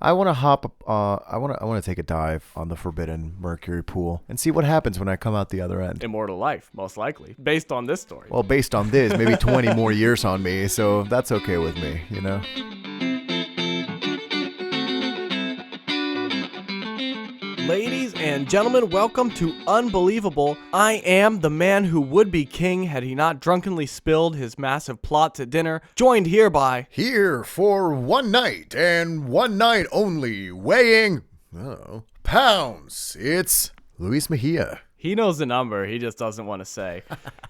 I want to I want to take a dive on the forbidden mercury pool and see what happens when I come out the other end. Immortal life, most likely, based on this story. Well, based on this, maybe 20 more years on me, so that's okay with me, you know? Ladies and gentlemen, welcome to Unbelievable. I am the man who would be king had he not drunkenly spilled his massive plots at dinner, joined here by... Here for one night and one night only, weighing pounds. It's Luis Mejia. He knows the number, he just doesn't want to say.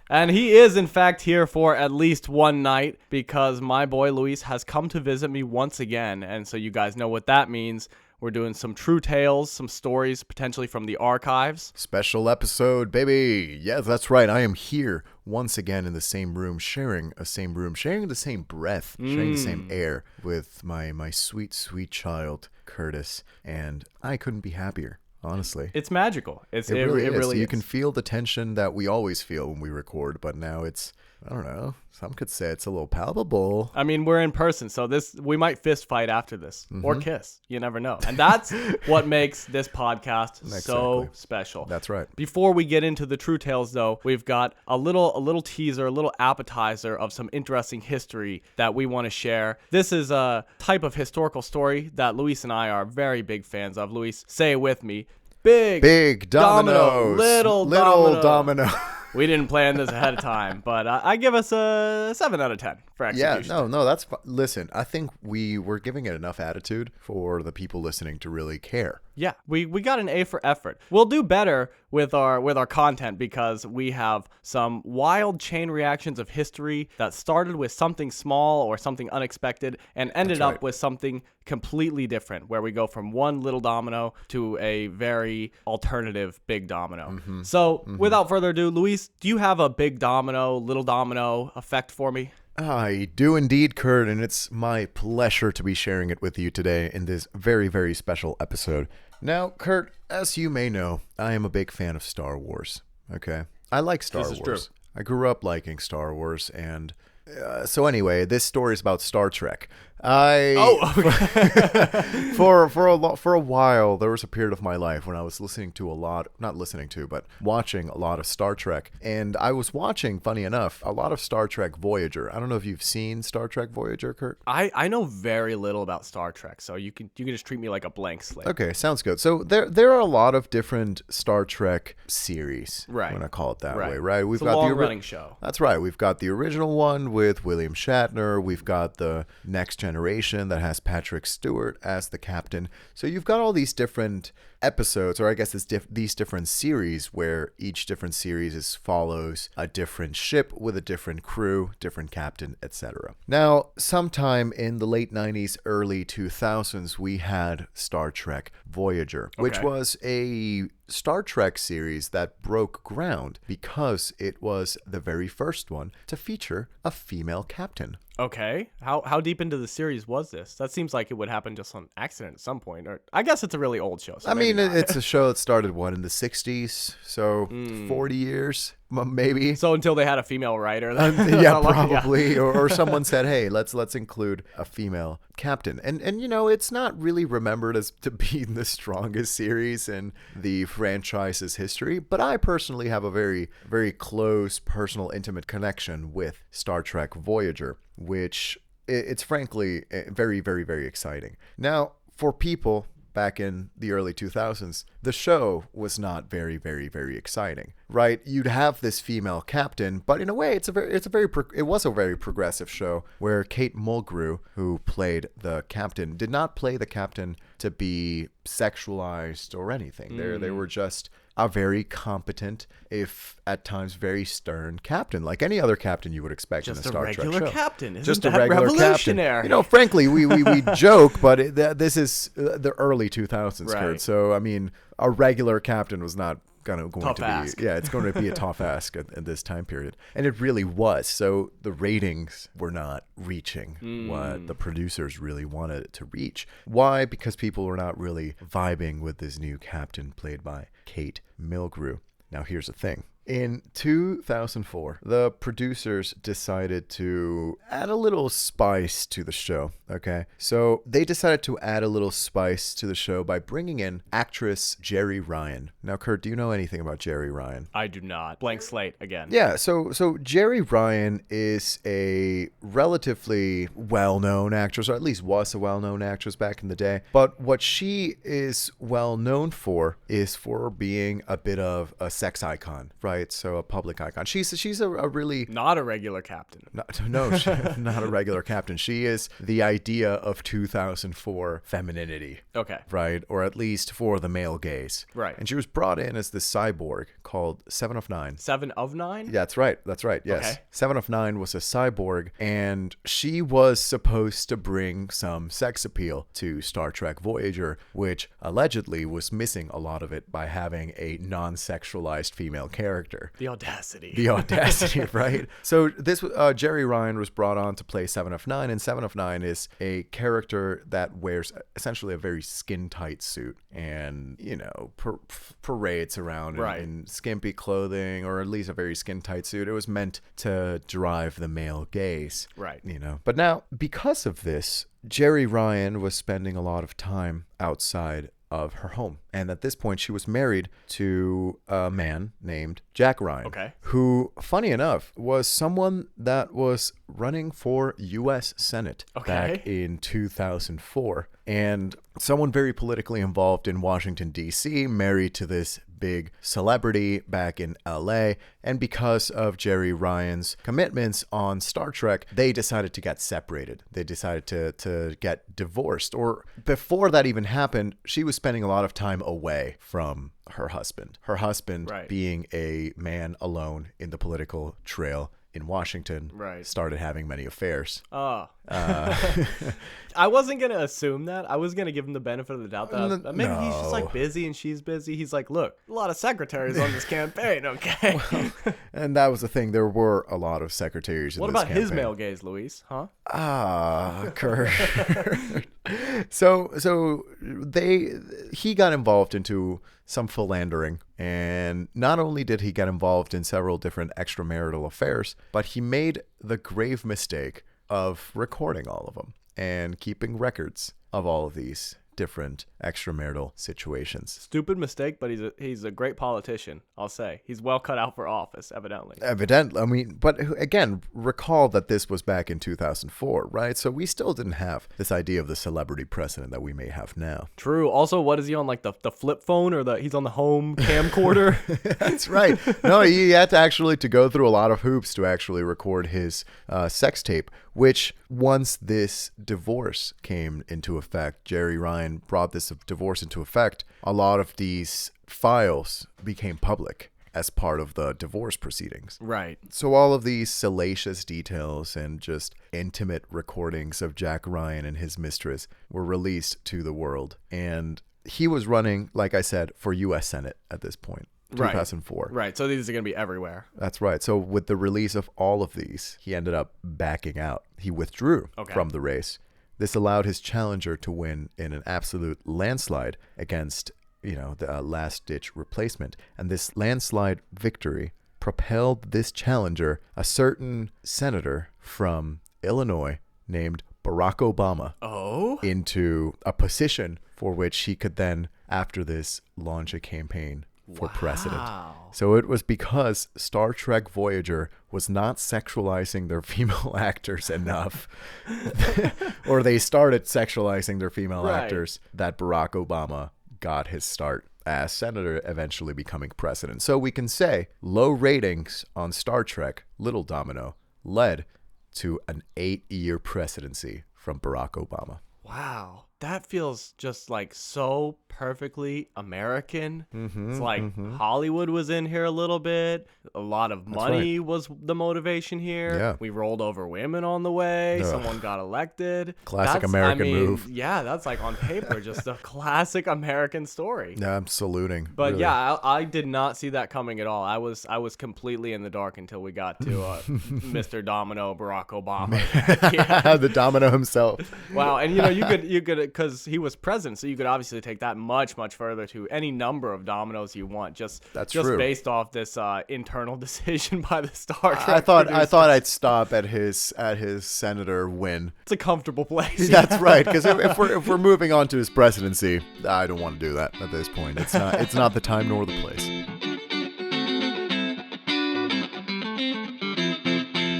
And he is, in fact, here for at least one night because my boy Luis has come to visit me once again. And so you guys know what that means. We're doing some true tales, some stories potentially from the archives. Special episode, baby. Yes, that's right. I am here once again in the same room, sharing the same breath, sharing the same air with my sweet, sweet child, Curtis. And I couldn't be happier. Honestly, it's magical. It really is. Really you is. can feel the tension that we always feel when we record, but now it's, I don't know, some could say it's a little palpable. I mean, we're in person, so we might fist fight after this or kiss. You never know. And that's what makes this podcast so special. That's right. Before we get into the true tales, though, we've got a little teaser, a little appetizer of some interesting history that we want to share. This is a type of historical story that Luis and I are very big fans of. Luis, say it with me. Big dominoes. Little domino. We didn't plan this ahead of time, but I give us a 7 out of 10 for execution. Yeah, no, that's listen, I think we were giving it enough attitude for the people listening to really care. Yeah, we got an A for effort. We'll do better with our content because we have some wild chain reactions of history that started with something small or something unexpected and ended up with something completely different, where we go from one little domino to a very alternative big domino. So without further ado, Luis, do you have a big domino, little domino effect for me? I do indeed, Kurt, and it's my pleasure to be sharing it with you today in this very, very special episode. Now, Kurt, as you may know, I am a big fan of Star Wars, okay? I like Star Wars. This is true. I grew up liking Star Wars, and so anyway, this story is about Star Trek. For a while, there was a period of my life when I was watching a lot of Star Trek, and I was watching, funny enough, a lot of Star Trek Voyager. I don't know if you've seen Star Trek Voyager, Kurt. I know very little about Star Trek, so you can just treat me like a blank slate. Okay, sounds good. So there are a lot of different Star Trek series. Right. I'm gonna call it that way, right? We've got a long-running show. That's right. We've got the original one with William Shatner. We've got the Next Generation that has Patrick Stewart as the captain. So you've got all these different episodes, or I guess it's these different series, where each different series follows a different ship with a different crew, different captain, etc. Now, sometime in the late 90s, early 2000s, we had Star Trek Voyager, which was a Star Trek series that broke ground because it was the very first one to feature a female captain. Okay. How deep into the series was this? That seems like it would happen just on accident at some point. Or I guess it's a really old show. So I mean, it's a show that started, in the 60s? So 40 years, maybe. So until they had a female writer. Yeah, probably. Or someone said, hey, let's include a female captain. And you know, it's not really remembered as to be the strongest series in the franchise's history, but I personally have a very, very close, personal, intimate connection with Star Trek Voyager, which it's frankly very, very, very exciting. Now, for people back in the early 2000s, the show was not very, very, very exciting, right? You'd have this female captain, but in a way, it was a very progressive show where Kate Mulgrew, who played the captain, did not play the captain to be sexualized or anything. They were just a very competent, if at times very stern captain, like any other captain you would expect in a Star Trek show. Just a regular captain. Isn't just that a regular revolutionary? Captain. You know, frankly, we joke, but this is the early 2000s, right. Kurt. So, I mean, a regular captain was not going to tough be ask. Yeah, it's going to be a tough ask at this time period, and it really was. So the ratings were not reaching what the producers really wanted it to reach. Why? Because people were not really vibing with this new captain played by Kate Mulgrew. Now here's the thing. In 2004, the producers decided to add a little spice to the show, okay? So they decided to add a little spice to the show by bringing in actress Jerry Ryan. Now, Kurt, do you know anything about Jerry Ryan? I do not. Blank slate again. Yeah, so Jerry Ryan is a relatively well-known actress, or at least was a well-known actress back in the day. But what she is well known for is for being a bit of a sex icon, right? So a public icon. She's a really Not a regular captain. no, not a regular captain. She is the idea of 2004 femininity. Okay. Right, or at least for the male gaze. Right. And she was brought in as this cyborg called 7 of 9. 7 of 9? Yeah, that's right. Yes. Okay. 7 of 9 was a cyborg, and she was supposed to bring some sex appeal to Star Trek Voyager, which allegedly was missing a lot of it by having a non-sexualized female character. The audacity. The audacity, right? So this Jerry Ryan was brought on to play 7 of 9, and 7 of 9 is a character that wears essentially a very skin-tight suit and, parades around in skimpy clothing, or at least a very skin-tight suit. It was meant to drive the male gaze. Right. But now, because of this, Jerry Ryan was spending a lot of time outside of her home. And at this point, she was married to a man named Jack Ryan, who, funny enough, was someone that was running for U.S. Senate back in 2004. And someone very politically involved in Washington, D.C., married to this big celebrity back in LA, and because of Jerry Ryan's commitments on Star Trek, they decided to get separated. They decided to get divorced. Or before that even happened, she was spending a lot of time away from her husband. Her husband, being a man alone in the political trail in Washington, started having many affairs. I wasn't going to assume that. I was going to give him the benefit of the doubt that maybe he's just like busy and she's busy. He's like, look, a lot of secretaries on this campaign, okay? And that was the thing. There were a lot of secretaries in this campaign. What about his male gaze, Luis? Huh? Kurt. So he got involved into some philandering, and not only did he get involved in several different extramarital affairs, but he made the grave mistake of recording all of them and keeping records of all of these different extramarital situations. Stupid mistake, but he's a great politician, I'll say. He's well cut out for office, evidently. I mean, but again, recall that this was back in 2004, right? So we still didn't have this idea of the celebrity president that we may have now. True. Also, what is he on, like the flip phone, or he's on the home camcorder? That's right. No, he had to go through a lot of hoops to actually record his sex tape, which once this divorce came into effect, Jerry Ryan brought this divorce into effect, a lot of these files became public as part of the divorce proceedings. Right. So all of these salacious details and just intimate recordings of Jack Ryan and his mistress were released to the world. And he was running, like I said, for U.S. Senate at this point. 2004. Right. So these are going to be everywhere. That's right. So with the release of all of these, he ended up backing out. He withdrew from the race. This allowed his challenger to win in an absolute landslide against, the last-ditch replacement. And this landslide victory propelled this challenger, a certain senator from Illinois named Barack Obama, into a position for which he could then, after this, launch a campaign for president. So it was because Star Trek Voyager was not sexualizing their female actors enough, or they started sexualizing their female actors, that Barack Obama got his start as senator, eventually becoming president. So we can say low ratings on Star Trek Little Domino led to an 8-year presidency from Barack Obama. Wow. That feels just like so perfectly American. It's like Hollywood was in here a little bit. A lot of money was the motivation here. Yeah. We rolled over women on the way. Someone got elected. Classic American move. Yeah, that's like on paper, just a classic American story. Yeah, I'm saluting. But really. yeah, I did not see that coming at all. I was completely in the dark until we got to Mr. Domino, Barack Obama. The Domino himself. Wow, and you could because he was president, so you could obviously take that much further to any number of dominoes you want. Just true. Based off this internal decision by the Star Trek. I thought I'd stop at his senator win. It's a comfortable place. That's right, because if we're moving on to his presidency, I don't want to do that at this point. It's not the time nor the place.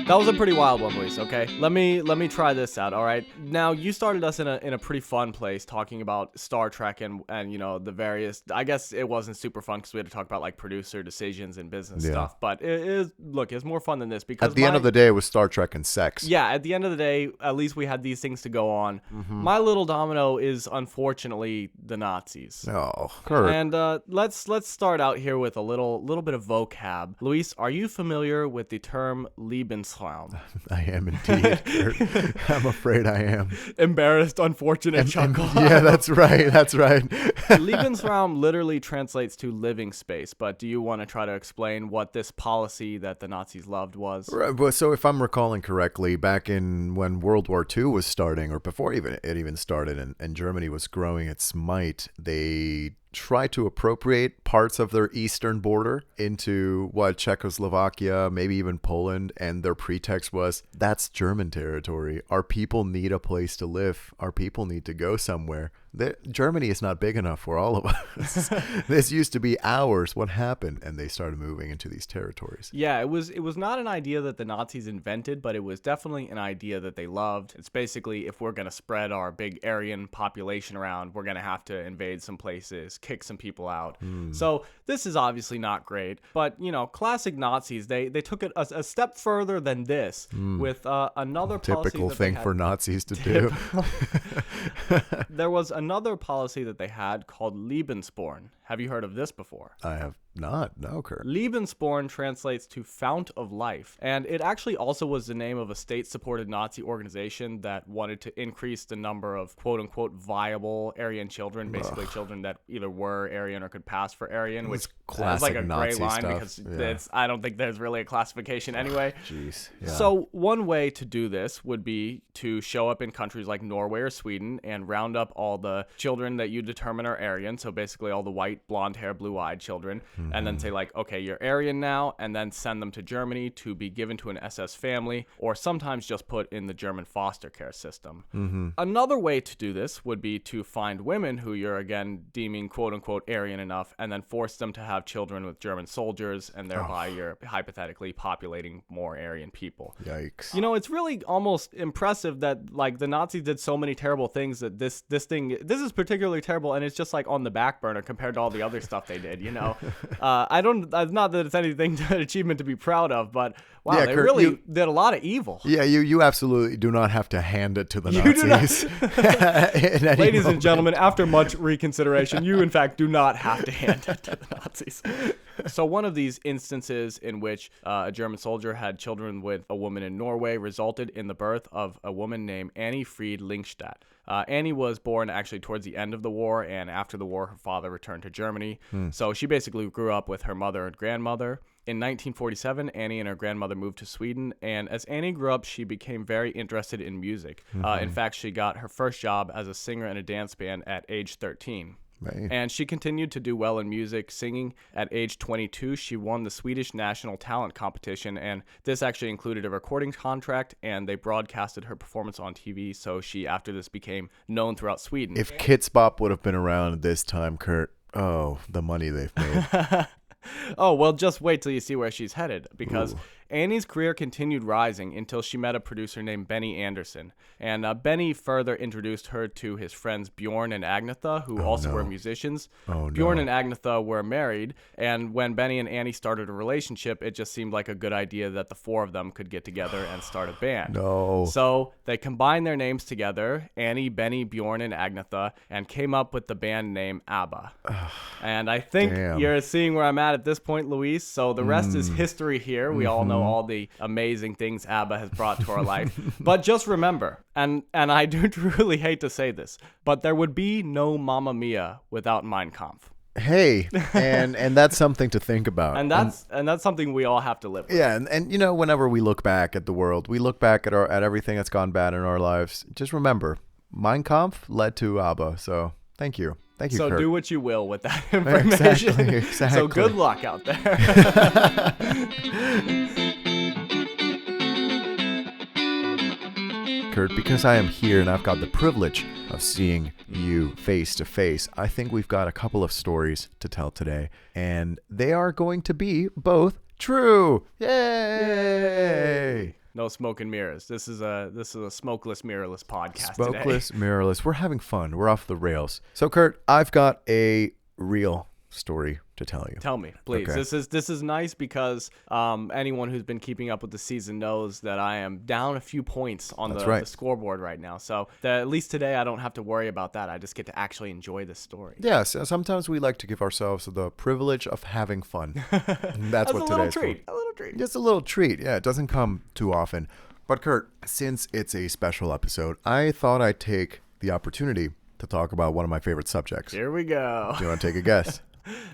That was a pretty wild one, Luis. Okay, let me try this out. All right. Now you started us in a pretty fun place talking about Star Trek and the various. I guess it wasn't super fun because we had to talk about like producer decisions and business stuff. But it's more fun than this because at the end of the day, it was Star Trek and sex. Yeah, at the end of the day, at least we had these things to go on. Mm-hmm. My little domino is unfortunately the Nazis. Oh, Kurt. And let's start out here with a little bit of vocab. Luis, are you familiar with the term Lebensraum? I am indeed, Kurt. I'm afraid I am. Embarrassed, unfortunate chuckle. Yeah, that's right. Lebensraum literally translates to living space, but do you want to try to explain what this policy that the Nazis loved was? Right, so if I'm recalling correctly, back in when World War II was starting, or before it even started, and Germany was growing its might, they try to appropriate parts of their eastern border into Czechoslovakia, maybe even Poland, and their pretext was that's German territory. Our people need a place to live. Our people need to go somewhere. Germany is not big enough for all of us. This used to be ours. What happened? And they started moving into these territories. Yeah, it was not an idea that the Nazis invented, but it was definitely an idea that they loved. It's basically, if we're going to spread our big Aryan population around, we're going to have to invade some places, kick some people out. So this is obviously not great, but classic Nazis, they took it a step further than this with another policy. Typical thing for Nazis to do. There was another policy that they had called Lebensborn. Have you heard of this before? I have not. No, Kurt. Lebensborn translates to fount of life, and it actually also was the name of a state-supported Nazi organization that wanted to increase the number of quote-unquote viable Aryan children, basically children that either were Aryan or could pass for Aryan, which is like a Nazi gray line stuff. because I don't think there's really a classification anyway. Jeez. Yeah. So one way to do this would be to show up in countries like Norway or Sweden and round up all the children that you determine are Aryan, so basically all the white, blonde hair, blue-eyed children, and then say like, okay, you're Aryan now, and then send them to Germany to be given to an SS family, or sometimes just put in the German foster care system. Another way to do this would be to find women who you're again deeming quote-unquote Aryan enough, and then force them to have children with German soldiers, and thereby you're hypothetically populating more Aryan people. Yikes. It's really almost impressive that like the Nazis did so many terrible things that this is particularly terrible, and it's just like on the back burner compared to all the other stuff they did. Not that it's anything an achievement to be proud of, but wow, yeah, they Kurt, really did a lot of evil. Yeah, you absolutely do not have to hand it to the Nazis. Ladies and gentlemen, after much reconsideration, you in fact do not have to hand it to the Nazis. So one of these instances in which a German soldier had children with a woman in Norway resulted in the birth of a woman named Annie Fried Linkstadt. Annie was born actually towards the end of the war, and after the war, her father returned to Germany. So she basically grew up with her mother and grandmother. In 1947, Annie and her grandmother moved to Sweden, and as Annie grew up, she became very interested in music. In fact, she got her first job as a singer in a dance band at age 13. Right. And she continued to do well in music, singing. At age 22, she won the Swedish National Talent Competition, and this actually included a recording contract, and they broadcasted her performance on TV, so she, after this, became known throughout Sweden. If Kids Bop would have been around at this time, Kurt, the money they've made. Oh, well, just wait till you see where she's headed, because Annie's career continued rising until she met a producer named Benny Anderson. And Benny further introduced her to his friends Bjorn and Agnetha, who were musicians. Bjorn and Agnetha were married, and when Benny and Annie started a relationship, it just seemed like a good idea that the four of them could get together and start a band. So they combined their names together, Annie, Benny, Bjorn, and Agnetha, and came up with the band name ABBA. And I think you're seeing where I'm at this point, Luis. So the rest is history here. We all know all the amazing things ABBA has brought to our life. But just remember, and I do truly hate to say this, but there would be no Mamma Mia without Mein Kampf. Hey, and that's something to think about. And that's something we all have to live with. Yeah, and whenever we look back at the world, we look back at everything that's gone bad in our lives. Just remember, Mein Kampf led to ABBA. So thank you. Thank you, So Kurt. do what you will with that information. Exactly. So good luck out there. Kurt, because I am here and I've got the privilege of seeing you face to face, I think we've got a couple of stories to tell today, and they are going to be both true. Yay! No smoke and mirrors. This is a smokeless, mirrorless podcast today. Smokeless, mirrorless. We're having fun. We're off the rails. So, Kurt, I've got a real story to tell you. Tell me, please. Okay. This is nice because anyone who's been keeping up with the season knows that I am down a few points on the scoreboard right now. So at least today I don't have to worry about that. I just get to actually enjoy this story. Yes, sometimes we like to give ourselves the privilege of having fun. That's what today's for. A little treat. Just a little treat. Yeah, it doesn't come too often. But Kurt, since it's a special episode, I thought I'd take the opportunity to talk about one of my favorite subjects. Here we go. Do you want to take a guess?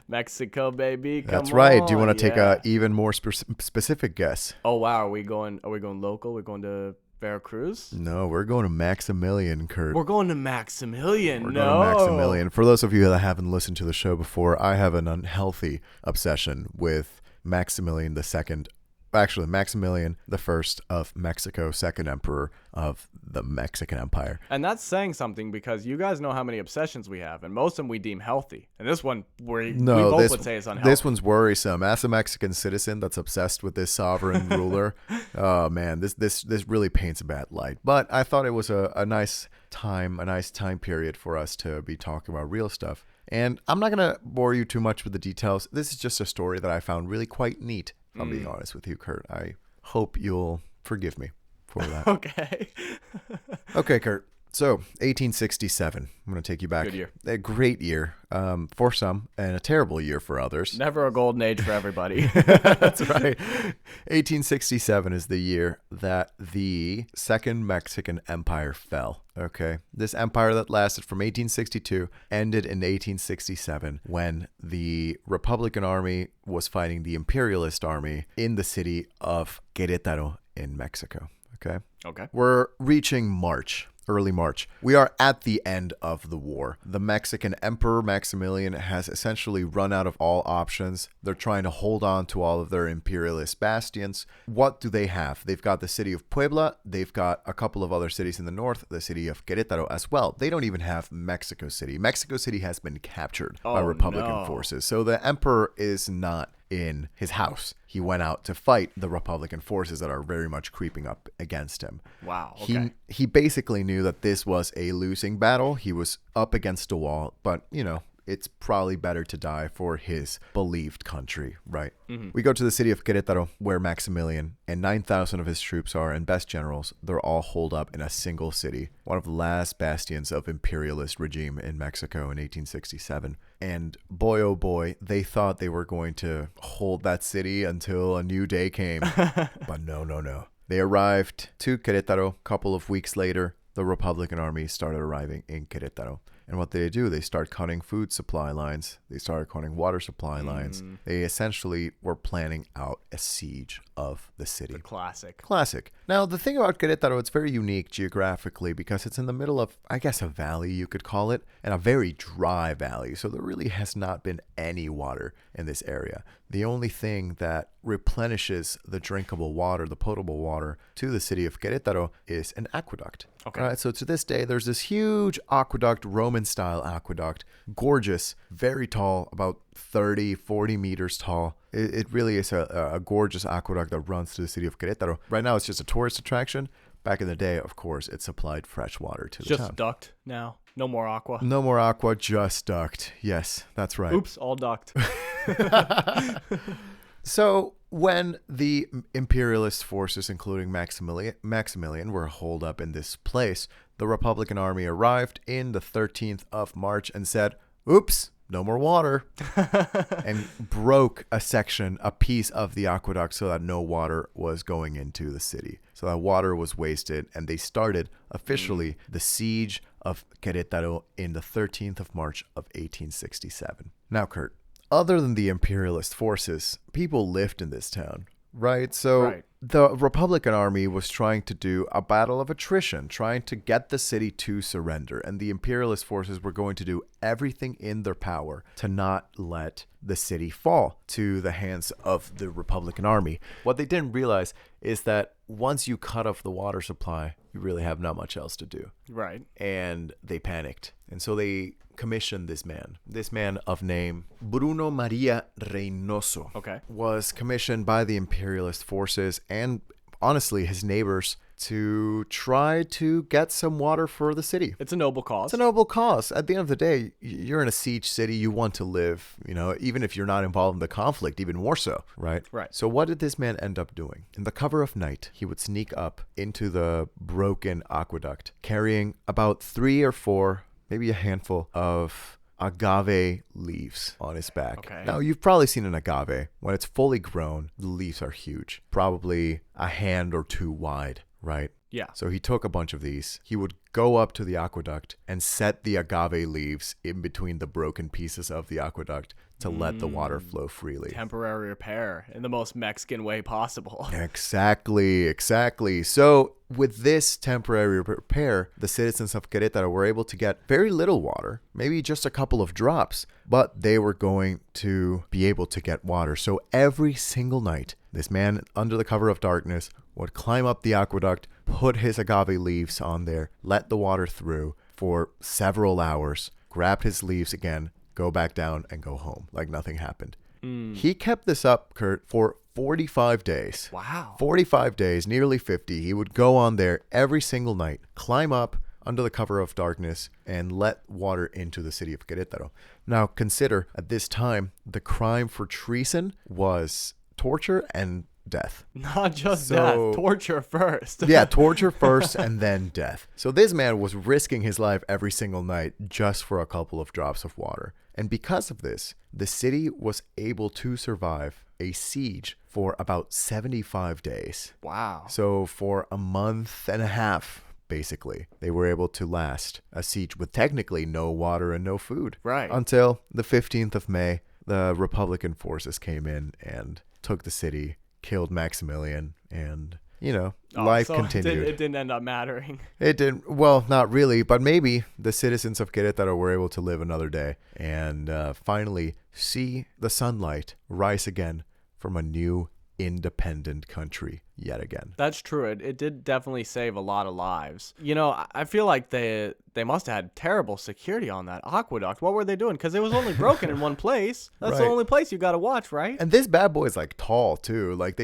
Mexico, baby. Come That's right. Do you want to take yeah. a even more specific guess? Oh wow, are we going local? We're going to Veracruz? No, we're going to Maximilian, Kurt. We're going to Maximilian. We're going to Maximilian. For those of you that haven't listened to the show before, I have an unhealthy obsession with Maximilian II. Actually, Maximilian I of Mexico, second emperor of the Mexican Empire. And that's saying something because you guys know how many obsessions we have, and most of them we deem healthy. And this one, we both would say is unhealthy. This one's worrisome. As a Mexican citizen that's obsessed with this sovereign ruler, oh man, this really paints a bad light. But I thought it was a nice time period for us to be talking about real stuff. And I'm not going to bore you too much with the details. This is just a story that I found really quite neat. If I'm being honest with you, Kurt. I hope you'll forgive me for that. Okay. Okay, Kurt. So, 1867. I'm going to take you back. Good year. A great year for some and a terrible year for others. Never a golden age for everybody. That's right. 1867 is the year that the Second Mexican Empire fell. Okay. This empire that lasted from 1862 ended in 1867 when the Republican Army was fighting the Imperialist Army in the city of Querétaro in Mexico. Okay. Okay. We're reaching March. Early March. We are at the end of the war. The Mexican Emperor Maximilian has essentially run out of all options. They're trying to hold on to all of their imperialist bastions. What do they have? They've got the city of Puebla. They've got a couple of other cities in the north, the city of Querétaro as well. They don't even have Mexico City. Mexico City has been captured by Republican forces. So the emperor is not in his house. He went out to fight the Republican forces that are very much creeping up against him. Wow. Okay. He basically knew that this was a losing battle. He was up against a wall, but, you know, it's probably better to die for his believed country, right? Mm-hmm. We go to the city of Querétaro, where Maximilian and 9,000 of his troops are, and best generals. They're all holed up in a single city, one of the last bastions of imperialist regime in Mexico in 1867. And boy, oh boy, they thought they were going to hold that city until a new day came. But no. They arrived to Querétaro a couple of weeks later. The Republican Army started arriving in Querétaro. And what they do, they start cutting food supply lines. They started cutting water supply lines. They essentially were planning out a siege of the city. The classic. Now, the thing about Querétaro, it's very unique geographically because it's in the middle of, I guess, a valley, you could call it, and a very dry valley. So there really has not been any water in this area. The only thing that replenishes the drinkable water, the potable water to the city of Querétaro is an aqueduct. Okay. All right, so to this day, there's this huge aqueduct, Roman-style aqueduct, gorgeous, very tall, about 30, 40 meters tall. It really is a gorgeous aqueduct that runs through the city of Querétaro. Right now, it's just a tourist attraction. Back in the day, of course, it supplied fresh water to the town. Just duct now. No more aqua. No more aqua, just duct. Yes, that's right. Oops, all duct. So when the imperialist forces, including Maximilian, were holed up in this place, the Republican Army arrived in the 13th of March and said, oops, no more water, and broke a piece of the aqueduct so that no water was going into the city. So that water was wasted, and they started officially the siege of Querétaro in the 13th of March of 1867. Now, Kurt, other than the imperialist forces, people lived in this town. right? So Right. the Republican army was trying to do a battle of attrition, trying to get the city to surrender. And the imperialist forces were going to do everything in their power to not let the city fall to the hands of the Republican army. What they didn't realize is that once you cut off the water supply, you really have not much else to do. Right. And they panicked. And so they commissioned this man of name Bruno Maria Reynoso. Okay. Was commissioned by the imperialist forces and honestly his neighbors to try to get some water for the city. It's a noble cause. It's a noble cause. At the end of the day, you're in a siege city. You want to live, even if you're not involved in the conflict, even more so, right? Right. So what did this man end up doing? In the cover of night, he would sneak up into the broken aqueduct, carrying about 3 or 4, maybe a handful of agave leaves on his back. Okay. Now, you've probably seen an agave. When it's fully grown, the leaves are huge, probably a hand or 2 wide, right? Yeah. So he took a bunch of these. He would go up to the aqueduct and set the agave leaves in between the broken pieces of the aqueduct to let the water flow freely. Temporary repair in the most Mexican way possible. Exactly. So with this temporary repair, the citizens of Querétaro were able to get very little water, maybe just a couple of drops, but they were going to be able to get water. So every single night, this man, under the cover of darkness, would climb up the aqueduct, put his agave leaves on there, let the water through for several hours, grab his leaves again, go back down, and go home like nothing happened. He kept this up, Kurt, for 45 days. Wow. 45 days, nearly 50. He would go on there every single night, climb up under the cover of darkness, and let water into the city of Querétaro. Now, consider, at this time, the crime for treason was torture and death. Not just death, torture first. Yeah, torture first and then death. So this man was risking his life every single night just for a couple of drops of water. And because of this, the city was able to survive a siege for about 75 days. Wow. So for a month and a half, basically, they were able to last a siege with technically no water and no food. Right. Until the 15th of May, the Republican forces came in and took the city, killed Maximilian, and, life continued. It didn't end up mattering. It didn't. Well, not really, but maybe the citizens of Querétaro were able to live another day and finally see the sunlight rise again from a new independent country yet again. That's true. It did definitely save a lot of lives. I feel like they must have had terrible security on that aqueduct. What were they doing? Because it was only broken in one place. That's the Right. only place you got to watch, right? And this bad boy is like tall too. Like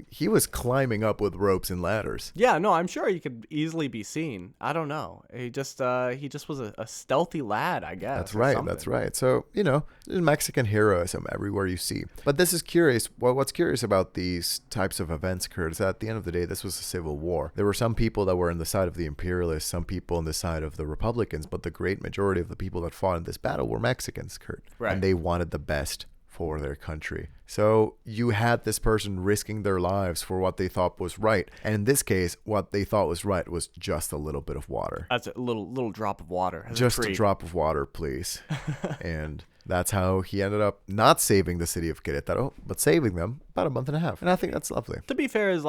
he was climbing up with ropes and ladders. Yeah, no, I'm sure he could easily be seen. I don't know. He just was a stealthy lad, I guess. That's or right. something. That's right. So, there's Mexican heroism everywhere you see. But this is curious. Well, what's curious about these types of events, Kurt, is that at the end of the day, this was a civil war. There were some people that were on the side of the imperialists, some people on the side of the Republicans, but the great majority of the people that fought in this battle were Mexicans, Kurt. Right. And they wanted the best for their country. So you had this person risking their lives for what they thought was right. And in this case, what they thought was right was just a little bit of water. That's a little drop of water. Just a drop of water, please. And that's how he ended up not saving the city of Querétaro, but saving them about a month and a half. And I think that's lovely. To be fair, it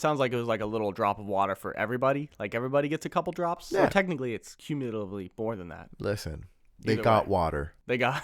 sounds like it was like a little drop of water for everybody. Like everybody gets a couple drops. Yeah. Or technically, it's cumulatively more than that. Listen, they Either got way. water. They got.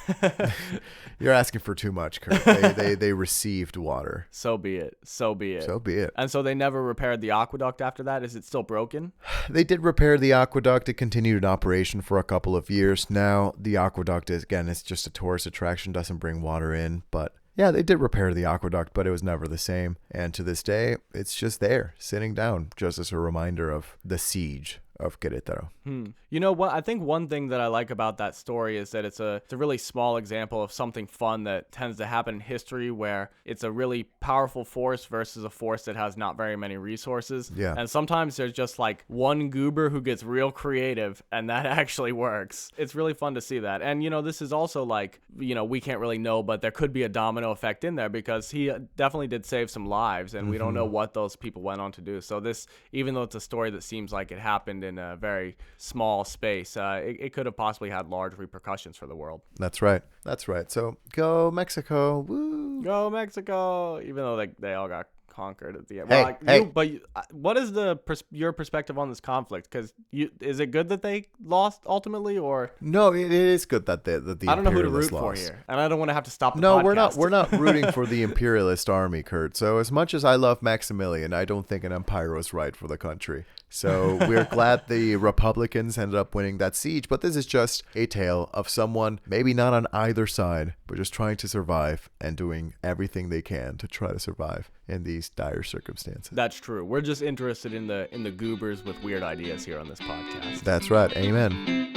You're asking for too much, Kurt. They received water. So be it. So be it. So be it. And so they never repaired the aqueduct after that? Is it still broken? They did repair the aqueduct. It continued in operation for a couple of years. Now, the aqueduct it's just a tourist attraction, doesn't bring water in. But yeah, they did repair the aqueduct, but it was never the same. And to this day, it's just there, sitting down, just as a reminder of the siege of Querétaro. You know what? I think one thing that I like about that story is that it's a really small example of something fun that tends to happen in history where it's a really powerful force versus a force that has not very many resources. Yeah. And sometimes there's just like one goober who gets real creative and that actually works. It's really fun to see that. And, this is also like, we can't really know, but there could be a domino effect in there because he definitely did save some lives and we don't know what those people went on to do. So this, even though it's a story that seems like it happened in a very small space, it could have possibly had large repercussions for the world. That's right. That's right. So go Mexico. Woo. Go Mexico! Even though they all got conquered at the end. Hey, Well, hey. what is your perspective on this conflict? Because is it good that they lost ultimately, or No, it is good that the I don't know who to root imperialists for lost. here, and I don't want to have to stop the No, podcast. we're not rooting for the imperialist army, Kurt. So as much as I love Maximilian, I don't think an empire was right for the country. So we're glad the Republicans ended up winning that siege, but this is just a tale of someone maybe not on either side, but just trying to survive and doing everything they can to try to survive in these dire circumstances. That's true. We're just interested in the goobers with weird ideas here on this podcast. That's right. Amen.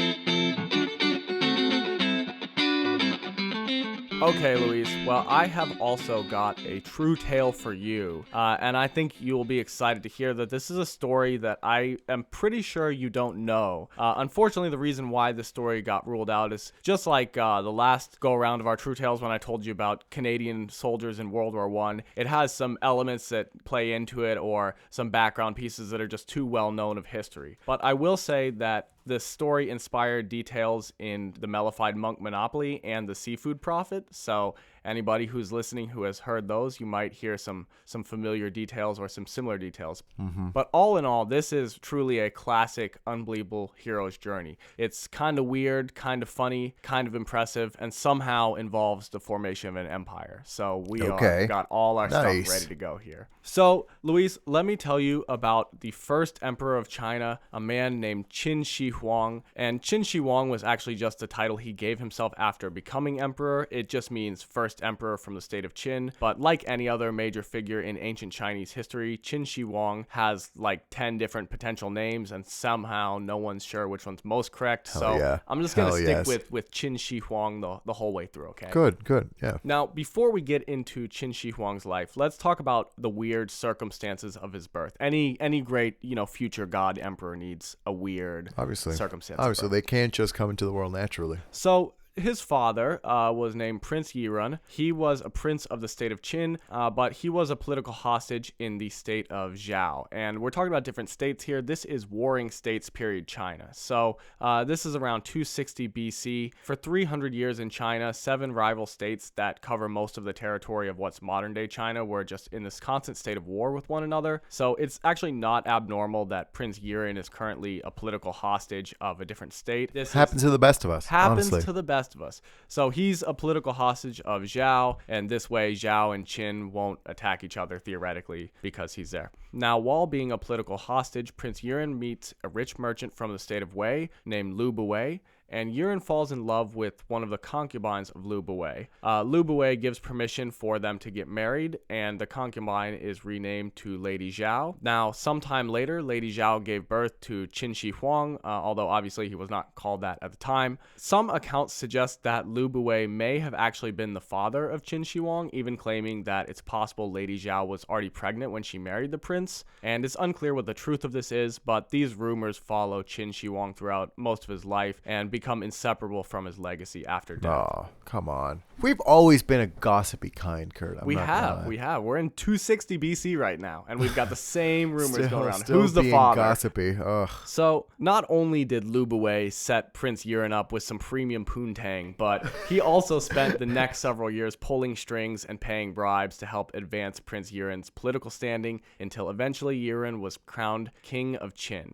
Okay, Luis. Well, I have also got a true tale for you, and I think you will be excited to hear that this is a story that I am pretty sure you don't know. Unfortunately, the reason why this story got ruled out is just like the last go-around of our true tales when I told you about Canadian soldiers in World War I. It has some elements that play into it or some background pieces that are just too well known of history. But I will say that the story inspired details in the Mellified Monk Monopoly and the Seafood Prophet. So anybody who's listening who has heard those, you might hear some familiar details or some similar details. But all in all, this is truly a classic, unbelievable hero's journey. It's kind of weird, kind of funny, kind of impressive, and somehow involves the formation of an empire. So we got all our stuff ready to go here. So, Luis, let me tell you about the first emperor of China, a man named Qin Shi Huang. And Qin Shi Huang was actually just a title he gave himself after becoming emperor. It just means first emperor from the state of Qin. But like any other major figure in ancient Chinese history, Qin Shi Huang has like 10 different potential names, and somehow no one's sure which one's most correct. I'm just going to stick with Qin Shi Huang the whole way through, okay? Good, yeah. Now, before we get into Qin Shi Huang's life, let's talk about the weird circumstances of his birth. Any great, future god emperor needs a weird circumstance. Obviously, they can't just come into the world naturally. So his father was named Prince Yirun. He was a prince of the state of Qin, but he was a political hostage in the state of Zhao. And we're talking about different states here. This is Warring States period China. So this is around 260 BC. For 300 years in China, 7 rival states that cover most of the territory of what's modern-day China were just in this constant state of war with one another. So it's actually not abnormal that Prince Yirun is currently a political hostage of a different state. This happens to the best of us, honestly. To the best of us. So he's a political hostage of Zhao, and this way Zhao and Qin won't attack each other theoretically because he's there. Now, while being a political hostage, Prince Yirun meets a rich merchant from the state of Wei named WLUW, and Yirun falls in love with one of the concubines of WLUW. WLUW gives permission for them to get married, and the concubine is renamed to Lady Zhao. Now, sometime later, Lady Zhao gave birth to Qin Shi Huang, although obviously he was not called that at the time. Some accounts suggest that WLUW may have actually been the father of Qin Shi Huang, even claiming that it's possible Lady Zhao was already pregnant when she married the prince. And it's unclear what the truth of this is, but these rumors follow Qin Shi Huang throughout most of his life and become inseparable from his legacy after death. Oh, come on. We've always been a gossipy kind, Kurt. We have. We're in 260 BC right now, and we've got the same rumors going around. Who's the father? Gossipy. Ugh. So, not only did WLUW set Prince Yirun up with some premium poontang, but he also spent the next several years pulling strings and paying bribes to help advance Prince Yirun's political standing until eventually Yirun was crowned King of Qin.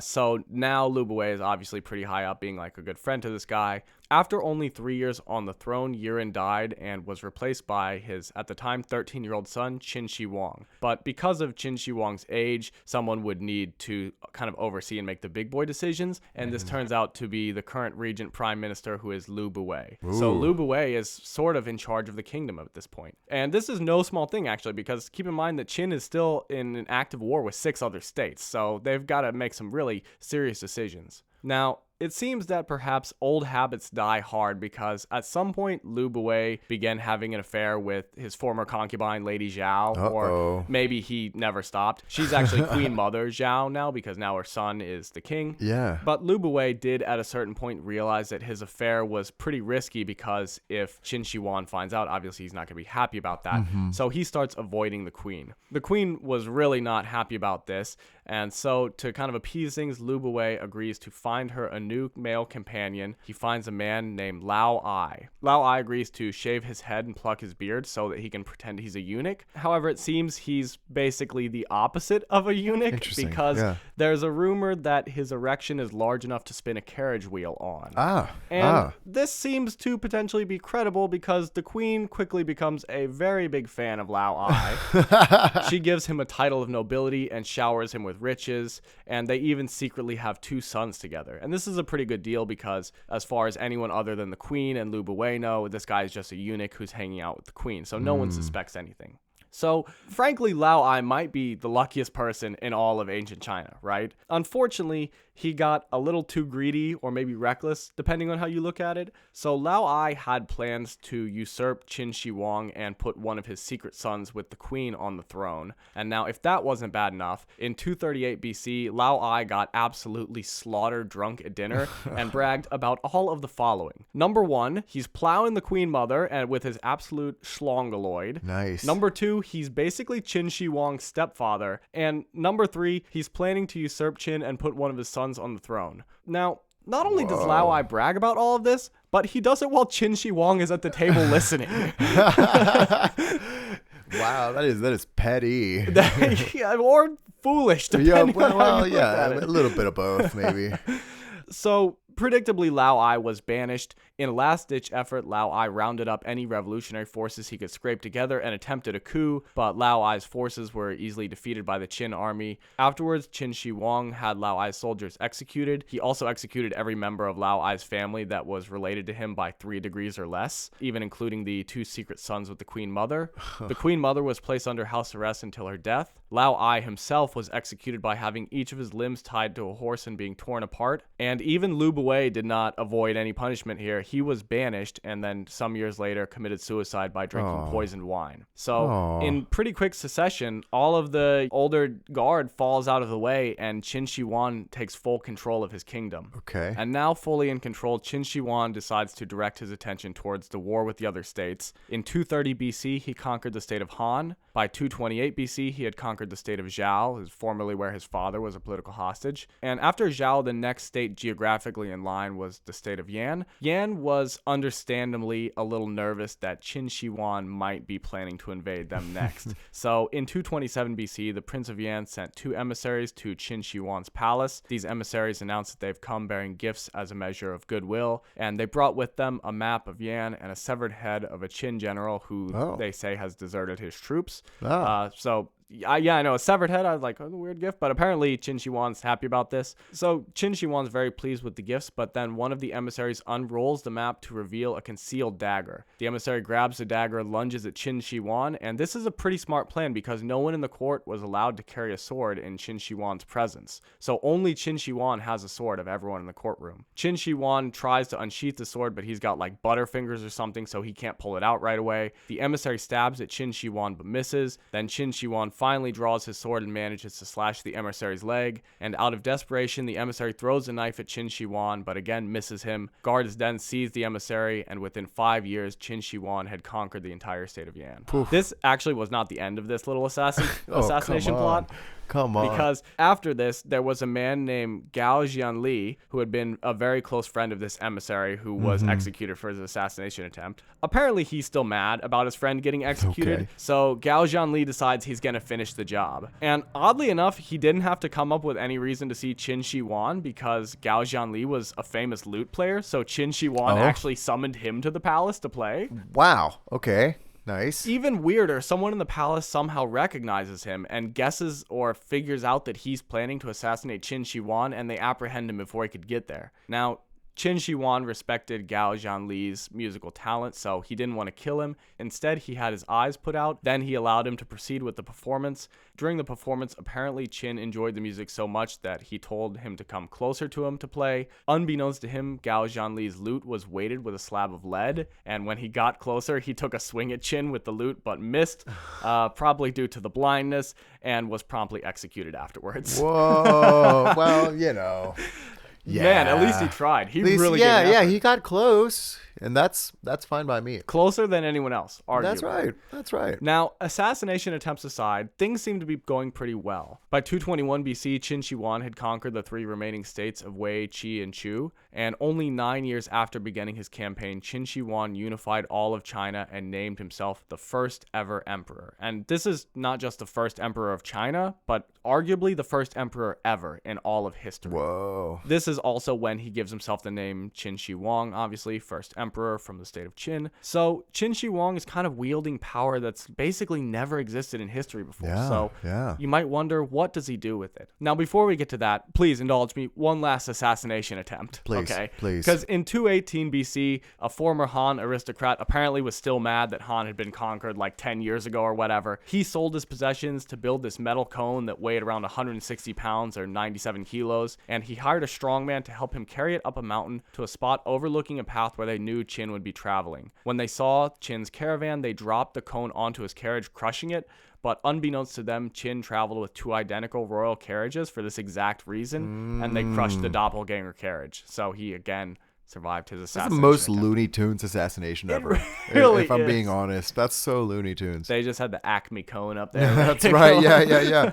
So now WLUW is obviously pretty high up, being like a good friend to this guy. After only 3 years on the throne, Yirun died and was replaced by his, at the time, 13-year-old son, Qin Shi Huang. But because of Qin Shi Huang's age, someone would need to kind of oversee and make the big boy decisions, and this turns out to be the current regent prime minister, who is WLUW. So WLUW is sort of in charge of the kingdom at this point. And this is no small thing, actually, because keep in mind that Qin is still in an active war with 6 other states, so they've got to make some really serious decisions. Now, it seems that perhaps old habits die hard, because at some point WLUW began having an affair with his former concubine, Lady Zhao, or maybe he never stopped. She's actually Queen Mother Zhao now, because now her son is the king. Yeah. But WLUW did at a certain point realize that his affair was pretty risky, because if Qin Shi Huang finds out, obviously he's not going to be happy about that. So he starts avoiding the queen. The queen was really not happy about this, And so to kind of appease things, Lu Buwei agrees to find her a new male companion. He finds a man named Lao Ai. Lao Ai agrees to shave his head and pluck his beard so that he can pretend he's a eunuch. However, it seems he's basically the opposite of a eunuch because there's a rumor that his erection is large enough to spin a carriage wheel on. This seems to potentially be credible because the queen quickly becomes a very big fan of Lao Ai. She gives him a title of nobility and showers him with riches, and they even secretly have 2 sons together. And this is a pretty good deal because as far as anyone other than the queen and Lu Buwei know, this guy is just a eunuch who's hanging out with the queen, so no one suspects anything. So, frankly, Lao Ai might be the luckiest person in all of ancient China, right? Unfortunately, he got a little too greedy or maybe reckless, depending on how you look at it. So Lao Ai had plans to usurp Qin Shi Huang and put one of his secret sons with the queen on the throne. And now, if that wasn't bad enough, in 238 BC, Lao Ai got absolutely slaughtered drunk at dinner and bragged about all of the following. Number 1, he's plowing the queen mother and with his absolute schlongoloid. Nice. Number 2, he's basically Qin Shi Huang's stepfather. And number 3, he's planning to usurp Qin and put one of his sons on the throne. Now, not only does Lao Ai brag about all of this, but he does it while Qin Shi Huang is at the table listening. Wow, that is petty. Or foolish, depending on how you look at it. A little bit of both, maybe. So, predictably, Lao Ai was banished. In a last-ditch effort, Lao Ai rounded up any revolutionary forces he could scrape together and attempted a coup, but Lao Ai's forces were easily defeated by the Qin army. Afterwards, Qin Shi Huang had Lao Ai's soldiers executed. He also executed every member of Lao Ai's family that was related to him by 3 degrees or less, even including the 2 secret sons with the queen mother. The queen mother was placed under house arrest until her death. Lao Ai himself was executed by having each of his limbs tied to a horse and being torn apart. And even Lu Buwei did not avoid any punishment here. He was banished and then some years later committed suicide by drinking poisoned wine. So in pretty quick succession, all of the older guard falls out of the way and Qin Shi Huang takes full control of his kingdom. Okay. And now fully in control, Qin Shi Huang decides to direct his attention towards the war with the other states. In 230 BC, he conquered the state of Han. By 228 BC, he had conquered the state of Zhao, formerly where his father was a political hostage. And after Zhao, the next state geographically in line was the state of Yan. Yan was understandably a little nervous that Qin Shi Huang might be planning to invade them next. So in 227 BC, the Prince of Yan sent 2 emissaries to Qin Shi Huang's palace. These emissaries announced that they've come bearing gifts as a measure of goodwill, and they brought with them a map of Yan and a severed head of a Qin general who they say has deserted his troops. I know, a severed head. I was like, a weird gift. But apparently Qin Shi Huang's happy about this. So Qin Shi Huang's very pleased with the gifts, but then one of the emissaries unrolls the map to reveal a concealed dagger. The emissary grabs the dagger, lunges at Qin Shi Huang, and this is a pretty smart plan because no one in the court was allowed to carry a sword in Qin Shi Huang's presence. So only Qin Shi Huang has a sword of everyone in the courtroom. Qin Shi Huang tries to unsheath the sword, but he's got like butterfingers or something, so he can't pull it out right away. The emissary stabs at Qin Shi Huang but misses. Then Qin Shi Huang finally draws his sword and manages to slash the emissary's leg, and out of desperation the emissary throws a knife at Qin Shi Huang but again misses him. Guards then seize the emissary, and within 5 years Qin Shi Huang had conquered the entire state of Yan. Oof. This actually was not the end of this little assassination plot. Come on. Because after this, there was a man named Gao Jianli who had been a very close friend of this emissary who was executed for his assassination attempt. Apparently, he's still mad about his friend getting executed. Okay. So Gao Jianli decides he's going to finish the job. And oddly enough, he didn't have to come up with any reason to see Qin Shi Huang because Gao Jianli was a famous lute player. So Qin Shi Huang actually summoned him to the palace to play. Wow. Okay. Nice. Even weirder, someone in the palace somehow recognizes him and guesses or figures out that he's planning to assassinate Qin Shi Huang, and they apprehend him before he could get there. Now, Qin Shi Huang respected Gao Jianli's musical talent, so he didn't want to kill him. Instead, he had his eyes put out. Then he allowed him to proceed with the performance. During the performance, apparently Qin enjoyed the music so much that he told him to come closer to him to play. Unbeknownst to him, Gao Jianli's lute was weighted with a slab of lead, and when he got closer, he took a swing at Qin with the lute but missed, probably due to the blindness, and was promptly executed afterwards. Whoa. Well, you know. Yeah. Man, at least he tried. He really he got close. And that's fine by me. Closer than anyone else, arguably. That's right. That's right. Now, assassination attempts aside, things seem to be going pretty well. By 221 BC, Qin Shi Huang had conquered the 3 remaining states of Wei, Qi, and Chu, and only 9 years after beginning his campaign, Qin Shi Huang unified all of China and named himself the first ever emperor. And this is not just the first emperor of China, but arguably the first emperor ever in all of history. Whoa. This is also when he gives himself the name Qin Shi Huang, obviously, first emperor from the state of Qin. So Qin Shi Huang is kind of wielding power that's basically never existed in history before. You might wonder, what does he do with it? Now, before we get to that, please indulge me one last assassination attempt. Please, okay? please. Because in 218 BC, a former Han aristocrat apparently was still mad that Han had been conquered like 10 years ago or whatever. He sold his possessions to build this metal cone that weighed around 160 pounds or 97 kilos, and he hired a strongman to help him carry it up a mountain to a spot overlooking a path where they knew Qin would be traveling. When they saw Qin's caravan, they dropped the cone onto his carriage, crushing it. But unbeknownst to them, Qin traveled with 2 identical royal carriages for this exact reason, and they crushed the doppelganger carriage. So he, again, survived his assassination. That's the most attempt. Looney Tunes assassination ever. Really if I'm is. being honest. That's so Looney Tunes. They just had the Acme cone up there. That's right. Yeah.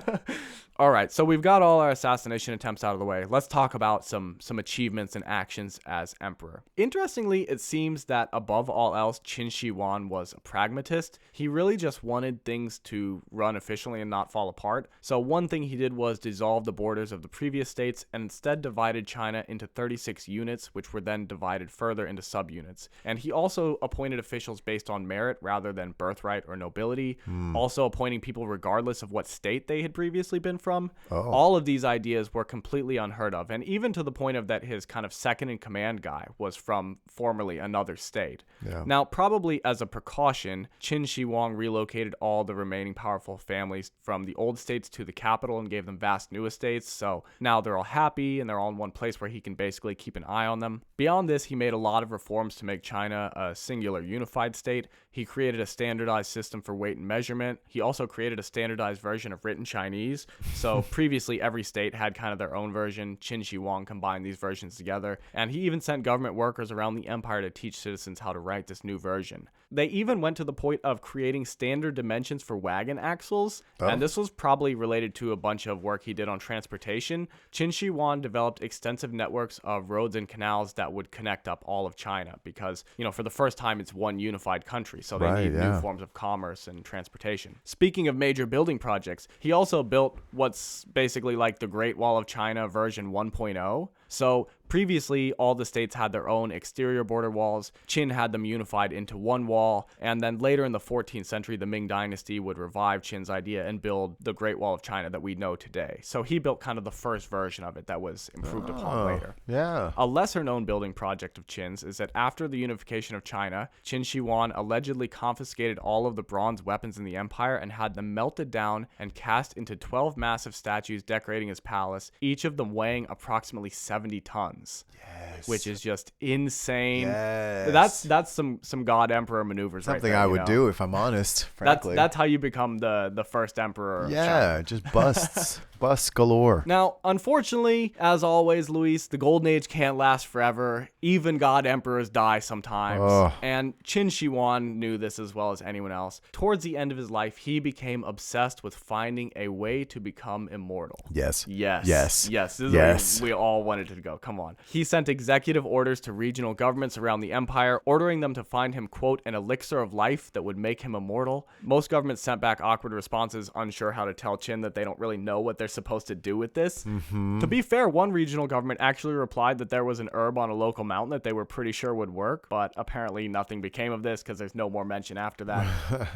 All right, so we've got all our assassination attempts out of the way. Let's talk about some achievements and actions as emperor. Interestingly, it seems that above all else, Qin Shi Huang was a pragmatist. He really just wanted things to run efficiently and not fall apart. So one thing he did was dissolve the borders of the previous states and instead divided China into 36 units, which were then divided further into subunits. And he also appointed officials based on merit rather than birthright or nobility, also appointing people regardless of what state they had previously been from. All of these ideas were completely unheard of, and even to the point of that his kind of second in command guy was from formerly another state. Now, probably as a precaution, Qin Shi Huang relocated all the remaining powerful families from the old states to the capital and gave them vast new estates, so now they're all happy and they're all in one place where he can basically keep an eye on them. Beyond this, he made a lot of reforms to make China a singular unified state. He created a standardized system for weight and measurement. He also created a standardized version of written Chinese. So previously, every state had kind of their own version. Qin Shi Huang combined these versions together. And he even sent government workers around the empire to teach citizens how to write this new version. They even went to the point of creating standard dimensions for wagon axles. And this was probably related to a bunch of work he did on transportation. Qin Shi Huang developed extensive networks of roads and canals that would connect up all of China because, for the first time, it's one unified country. So they need new forms of commerce and transportation. Speaking of major building projects, he also built what's basically like the Great Wall of China version 1.0. So previously, all the states had their own exterior border walls. Qin had them unified into one wall. And then later in the 14th century, the Ming Dynasty would revive Qin's idea and build the Great Wall of China that we know today. So he built kind of the first version of it that was improved upon later. Yeah. A lesser-known building project of Qin's is that after the unification of China, Qin Shi Huang allegedly confiscated all of the bronze weapons in the empire and had them melted down and cast into 12 massive statues decorating his palace, each of them weighing approximately 70 tons. Yes. Which is just insane. Yes. That's some god emperor maneuvers. Something right there, I would do if I'm honest, frankly. That's how you become the first emperor of China. Yeah, just busts. Busts galore. Now, unfortunately, as always, Luis, the golden age can't last forever. Even god emperors die sometimes. And Qin Shi Huang knew this as well as anyone else. Towards the end of his life, he became obsessed with finding a way to become immortal. Yes. This is where we all wanted to go. Come on. He sent executive orders to regional governments around the empire, ordering them to find him, quote, an elixir of life that would make him immortal. Most governments sent back awkward responses, unsure how to tell Qin that they don't really know what they're supposed to do with this. To be fair, one regional government actually replied that there was an herb on a local mountain that they were pretty sure would work, but apparently nothing became of this because there's no more mention after that.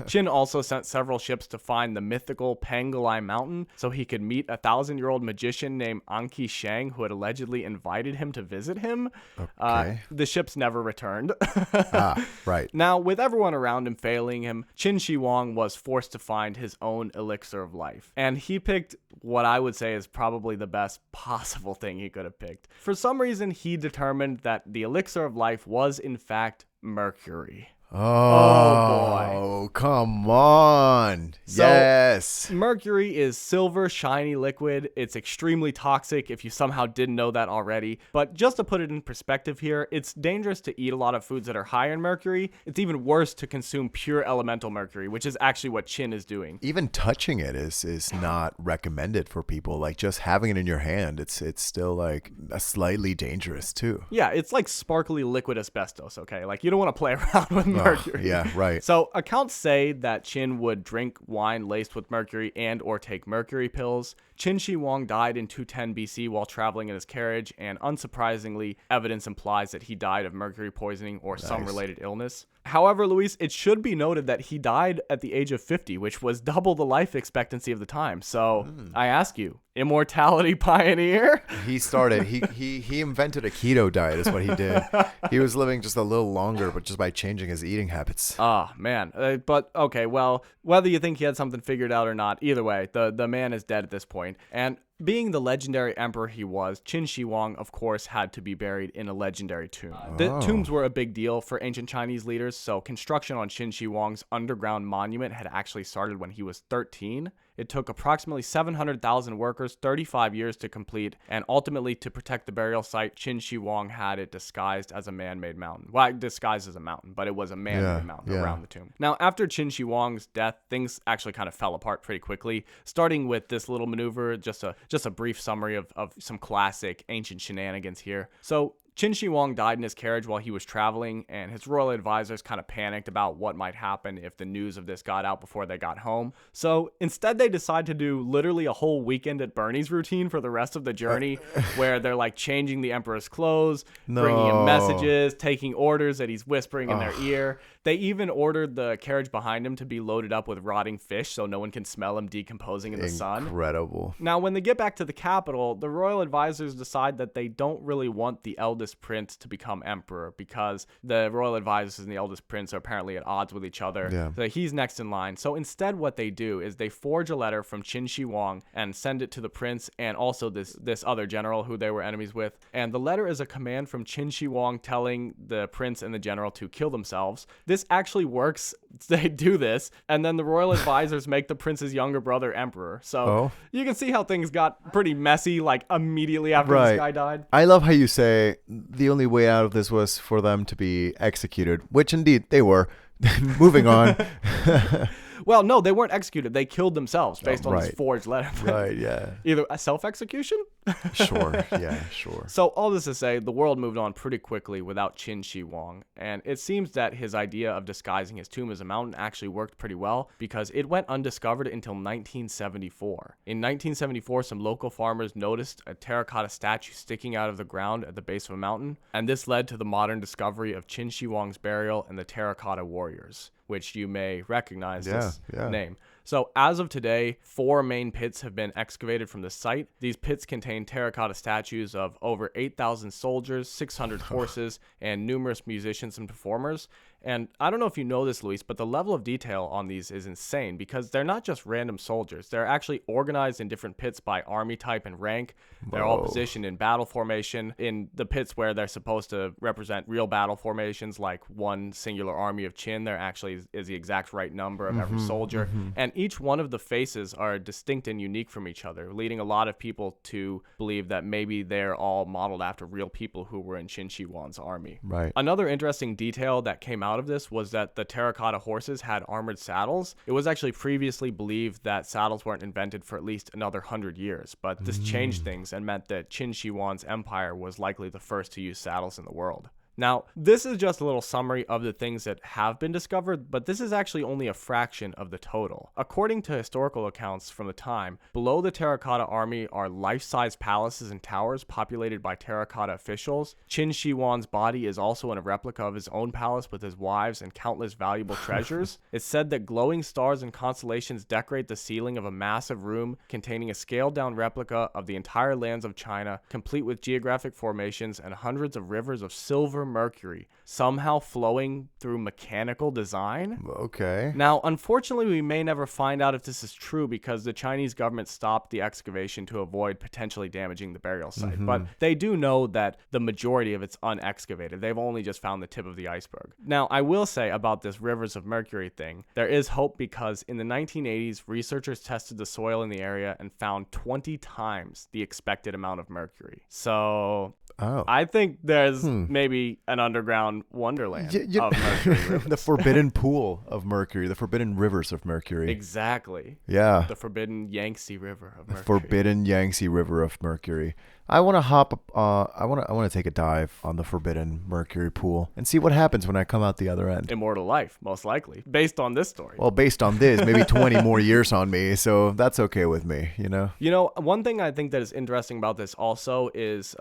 Qin also sent several ships to find the mythical Pangalai mountain so he could meet a 1,000-year-old magician named Anqi Shang who had allegedly invited him to visit him. The ships never returned. Right. Now, with everyone around him failing him, Qin Shi Huang was forced to find his own elixir of life. And he picked what I would say is probably the best possible thing he could have picked. For some reason, he determined that the elixir of life was, in fact, mercury. Oh boy. Oh, come on. So, Yes. Mercury is silver, shiny liquid. It's extremely toxic if you somehow didn't know that already. But just to put it in perspective here, it's dangerous to eat a lot of foods that are high in mercury. It's even worse to consume pure elemental mercury, which is actually what Qin is doing. Even touching it is not recommended for people. Like just having it in your hand, it's still like a slightly dangerous too. Yeah, it's like sparkly liquid asbestos, okay? Like you don't want to play around with mercury. Yeah, right. So accounts say that Qin would drink wine laced with mercury and or take mercury pills. Qin Shi Huang died in 210 BC while traveling in his carriage, and unsurprisingly, evidence implies that he died of mercury poisoning or some related illness. However, Luis, it should be noted that he died at the age of 50, which was double the life expectancy of the time. So I ask you, immortality pioneer? He invented a keto diet is what he did. He was living just a little longer, but just by changing his eating habits. Oh, man. But, okay, well, whether you think he had something figured out or not, either way, the man is dead at this point. And being the legendary emperor he was, Qin Shi Huang, of course, had to be buried in a legendary tomb. The tombs were a big deal for ancient Chinese leaders, so construction on Qin Shi Huang's underground monument had actually started when he was 13. It took approximately 700,000 workers 35 years to complete, and ultimately to protect the burial site, Qin Shi Huang had it disguised as a man-made mountain. Well, disguised as a mountain, but it was a man-made mountain around the tomb. Now, after Qin Shi Huang's death, things actually kind of fell apart pretty quickly, starting with this little maneuver, just a brief summary of some classic ancient shenanigans here. So, Qin Shi Huang died in his carriage while he was traveling, and his royal advisors kind of panicked about what might happen if the news of this got out before they got home. So instead, they decide to do literally a whole weekend at Bernie's routine for the rest of the journey, where they're like changing the emperor's clothes, bringing him messages, taking orders that he's whispering in their ear. They even ordered the carriage behind him to be loaded up with rotting fish so no one can smell him decomposing in the sun. Incredible. Now, when they get back to the capital, the royal advisors decide that they don't really want the eldest prince to become emperor because the royal advisors and the eldest prince are apparently at odds with each other. Yeah. So he's next in line. So instead, what they do is they forge a letter from Qin Shi Huang and send it to the prince and also this other general who they were enemies with. And the letter is a command from Qin Shi Huang telling the prince and the general to kill themselves. This actually works. They do this, and then the royal advisors make the prince's younger brother emperor. So you can see how things got pretty messy, like immediately after this guy died. I love how you say the only way out of this was for them to be executed, which indeed they were. Moving on. Well, no, they weren't executed. They killed themselves based on this forged letter. Right, yeah. Either a self-execution? Sure, yeah, sure. So all this to say, the world moved on pretty quickly without Qin Shi Huang, and it seems that his idea of disguising his tomb as a mountain actually worked pretty well because it went undiscovered until 1974. In 1974, some local farmers noticed a terracotta statue sticking out of the ground at the base of a mountain, and this led to the modern discovery of Qin Shi Huang's burial and the terracotta warriors, which you may recognize this name. So as of today, 4 main pits have been excavated from the site. These pits contain terracotta statues of over 8,000 soldiers, 600 horses, and numerous musicians and performers. And I don't know if you know this, Luis, but the level of detail on these is insane because they're not just random soldiers. They're actually organized in different pits by army type and rank. They're all positioned in battle formation. In the pits where they're supposed to represent real battle formations, like one singular army of Qin, there actually is the exact right number of every soldier. And each one of the faces are distinct and unique from each other, leading a lot of people to believe that maybe they're all modeled after real people who were in Qin Shi Huang's army. Right. Another interesting detail that came out of this was that the terracotta horses had armored saddles. It was actually previously believed that saddles weren't invented for at least another 100 years, but this changed things and meant that Qin Shi Huang's empire was likely the first to use saddles in the world. Now, this is just a little summary of the things that have been discovered, but this is actually only a fraction of the total. According to historical accounts from the time, below the terracotta army are life-size palaces and towers populated by terracotta officials. Qin Shi Huang's body is also in a replica of his own palace with his wives and countless valuable treasures. It's said that glowing stars and constellations decorate the ceiling of a massive room containing a scaled-down replica of the entire lands of China, complete with geographic formations and hundreds of rivers of silver mercury. somehow flowing through mechanical design. Okay. Now, unfortunately, we may never find out if this is true because the Chinese government stopped the excavation to avoid potentially damaging the burial site. But they do know that the majority of it's unexcavated. They've only just found the tip of the iceberg. Now, I will say about this rivers of mercury thing, there is hope because in the 1980s, researchers tested the soil in the area and found 20 times the expected amount of mercury. So I think there's maybe an underground wonderland of mercury rivers. The forbidden pool of mercury, the forbidden rivers of mercury. Exactly. Yeah. The forbidden Yangtze River of mercury. Forbidden Yangtze River of mercury. I want to I want to take a dive on the forbidden mercury pool and see what happens when I come out the other end. Immortal life, most likely, based on this story. Well, based on this, maybe 20 more years on me, so that's okay with me, you know? You know, one thing I think that is interesting about this also is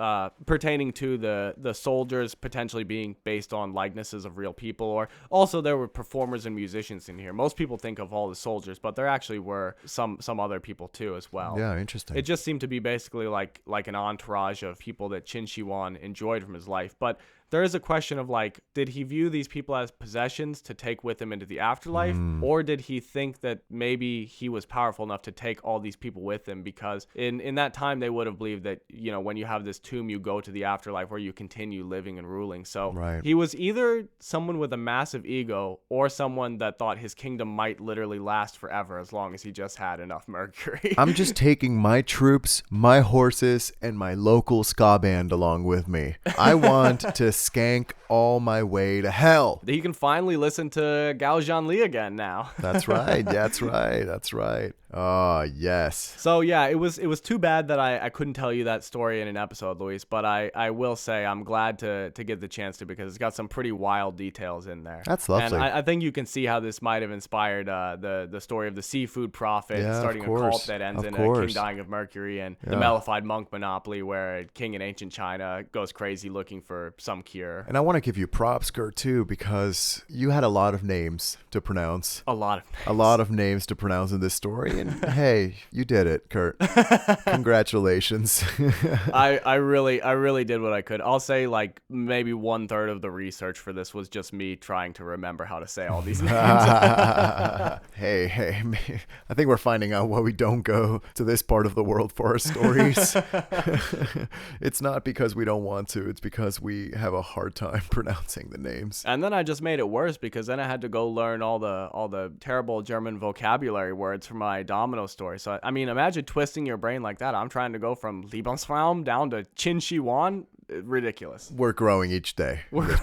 pertaining to the soldiers potentially being based on likenesses of real people, or also there were performers and musicians in here. Most people think of all the soldiers, but there actually were some other people too as well. Yeah, interesting. It just seemed to be basically like an entourage of people that Qin Shi Huang enjoyed from his life. But there is a question of like, did he view these people as possessions to take with him into the afterlife? Or did he think that maybe he was powerful enough to take all these people with him? Because in that time, they would have believed that, you know, when you have this tomb, you go to the afterlife where you continue living and ruling. So he was either someone with a massive ego or someone that thought his kingdom might literally last forever as long as he just had enough mercury. I'm just taking my troops, my horses, and my local ska band along with me. I want to skank all my way to hell. He can finally listen to Gao Zhanli again now. That's right. That's right. That's right. Oh, yes. So yeah, it was too bad that I couldn't tell you that story in an episode, Luis, but I will say I'm glad to get the chance to, because it's got some pretty wild details in there. That's lovely. And I think you can see how this might have inspired the story of the seafood prophet starting a cult that ends in a king dying of mercury, and the mellified monk monopoly where a king in ancient China goes crazy looking for some cure. And I want to give you props, Kurt, too, because you had a lot of names to pronounce. A lot of names to pronounce in this story. And hey, you did it, Kurt. Congratulations. I really did what I could. I'll say like maybe 1/3 of the research for this was just me trying to remember how to say all these names. Hey, I think we're finding out why we don't go to this part of the world for our stories. It's not because we don't want to. It's because we have a hard time pronouncing the names. And then I just made it worse because then I had to go learn all the terrible German vocabulary words for my Domino story. So I mean, imagine twisting your brain like that. I'm trying to go from Lebensraum down to Qin Shi Huang. Ridiculous. We're growing each day. We're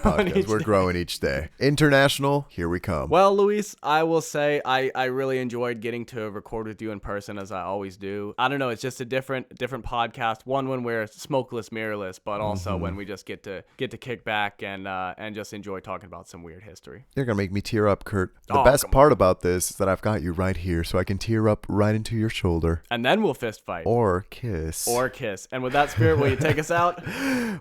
growing each day. International, here we come. Well, Luis, I will say I really enjoyed getting to record with you in person, as I always do. I don't know, it's just a different podcast. One when we're smokeless, mirrorless, but also when we just get to kick back and just enjoy talking about some weird history. You're gonna make me tear up, Kurt. The best part about this is that I've got you right here, so I can tear up right into your shoulder. And then we'll fist fight. Or kiss. And with that spirit, will you take us out?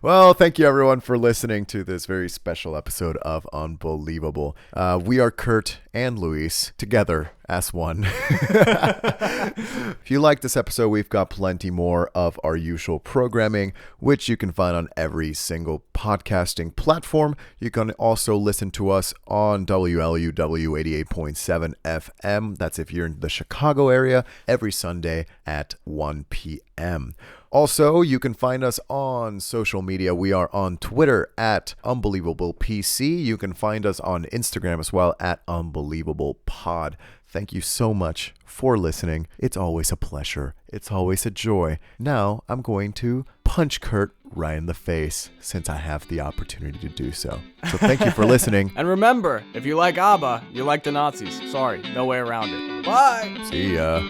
Well, thank you everyone for listening to this very special episode of Unbelievable. We are Kurt and Luis, together as one. If you like this episode, we've got plenty more of our usual programming, which you can find on every single podcasting platform. You can also listen to us on WLUW 88.7 FM. That's if you're in the Chicago area, every Sunday at 1 p.m. Also, you can find us on social media. We are on Twitter at UnbelievablePC. You can find us on Instagram as well at UnbelievablePod. Thank you so much for listening. It's always a pleasure. It's always a joy. Now, I'm going to punch Kurt right in the face since I have the opportunity to do so. So thank you for listening. And remember, if you like ABBA, you like the Nazis. Sorry, no way around it. Bye! See ya.